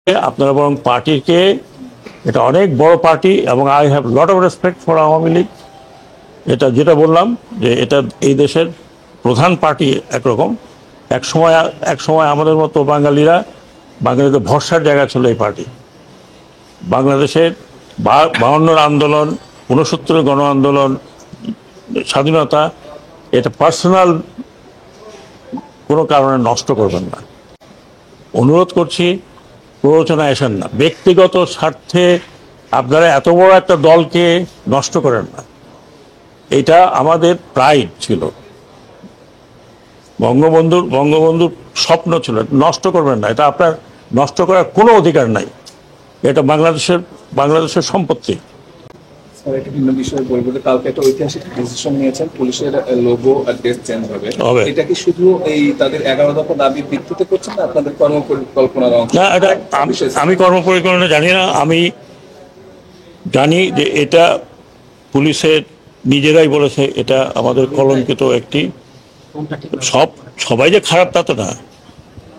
আপনারা বরং পার্টিকে, এটা অনেক বড় পার্টি এবং I have lot of respect for Awami League. এটা যেটা বললাম যে এটা এই দেশের প্রধান পার্টি একরকম। এক সময় আমাদের মতো বাঙালিদের ভরসার জায়গা ছিল এই পার্টি। বাংলাদেশের 52 আন্দোলন, 69 গণ আন্দোলন, স্বাধীনতা, এটা পার্সোনাল কোনো কারণে নষ্ট করবেন না। অনুরোধ করছি, প্ররোচনায় আসেন না, ব্যক্তিগত স্বার্থে আপনারা এত বড় একটা দলকে নষ্ট করেন না। এটা আমাদের প্রাইড ছিল, বঙ্গবন্ধুর স্বপ্ন ছিল, নষ্ট করবেন না। এটা আপনার নষ্ট করার কোনো অধিকার নাই। এটা বাংলাদেশের সম্পত্তি। একটা ভিন্ন বিষয়ে বলবো যে কালকে একটা ঐতিহাসিক ডিসিশন নিয়েছেন, পুলিশের লোগো আর ড্রেস চেঞ্জ হবে। এটা কি শুধু এই তাদের 11 দফা দাবির ভিত্তিতে করছেন না আপনাদের কর্মপরিকল্পনার অংশ? না, এটা আমি কর্মপরিকল্পনা জানি না। আমি জানি যে এটা পুলিশের নিজেরাই বলেছে এটা আমাদের কলঙ্কিত একটি। সবাই যে খারাপ তা তো না।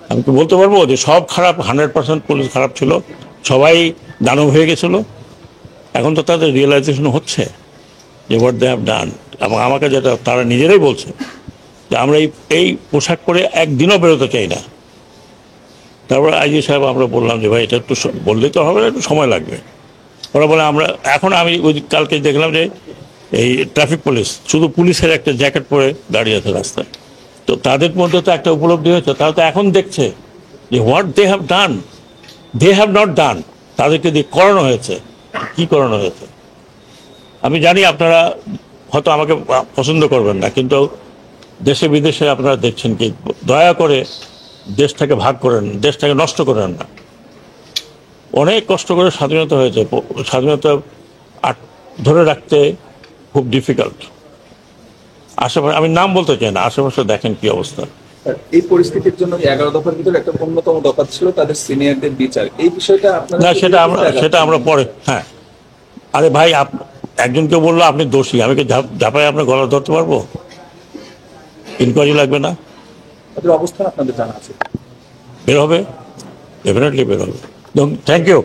আমি তো বলতে পারবো যে সব খারাপ, 100% পুলিশ খারাপ ছিল, সবাই দানব হয়ে গেছিল। এখন তো তাদের রিয়েলাইজেশন হচ্ছে যে হোয়াট দে হ্যাভ ডান। এবং আমাকে যেটা তারা নিজেরাই বলছে যে আমরা এই পোশাক পরে একদিনও বেরোতে চাই না। তারপরে আইজি সাহেব আমরা বললাম যে ভাই এটা একটু বললেই তো হবে না, একটু সময় লাগবে। ওরা বলে আমি ওই কালকে দেখলাম যে এই ট্রাফিক পুলিশ, শুধু পুলিশের একটা জ্যাকেট পরে দাঁড়িয়ে আছে রাস্তায়। তো তাদের মধ্যে তো একটা উপলব্ধি হয়েছে, তারা তো এখন দেখছে যে what they have not done. তাদেরকে দিয়ে করানো হয়েছে, কি করানো হয়েছে। আমি জানি আপনারা হয়তো আমাকে পছন্দ করবেন না, কিন্তু দেশে বিদেশে আপনারা দেখছেন কি, দয়া করে দেশটাকে ভাগ করেন, দেশটাকে নষ্ট করেন না। অনেক কষ্ট করে স্বাধীনতা হয়েছে, স্বাধীনতা ধরে রাখতে খুব ডিফিকাল্ট। আশেপাশে আমি নাম বলতে চাই না, আশেপাশে দেখেন কি অবস্থা। এই পরিস্থিতির জন্য 11 দফার ভিতরে একটা অন্যতম দফা ছিল তাদের সিনিয়রদের বিচার। এই বিষয়টা না, সেটা আমরা পরে। হ্যাঁ, আরে ভাই, একজনকে বললো আপনি দোষী, আমি কি ঝাঁপাই আপনার গলা ধরতে পারবো? ইনকোয়ারি লাগবে না? তাদের অবস্থান আপনাদের জানা আছে? বের হবে, ডেফিনেটলি বের হবে। Thank you.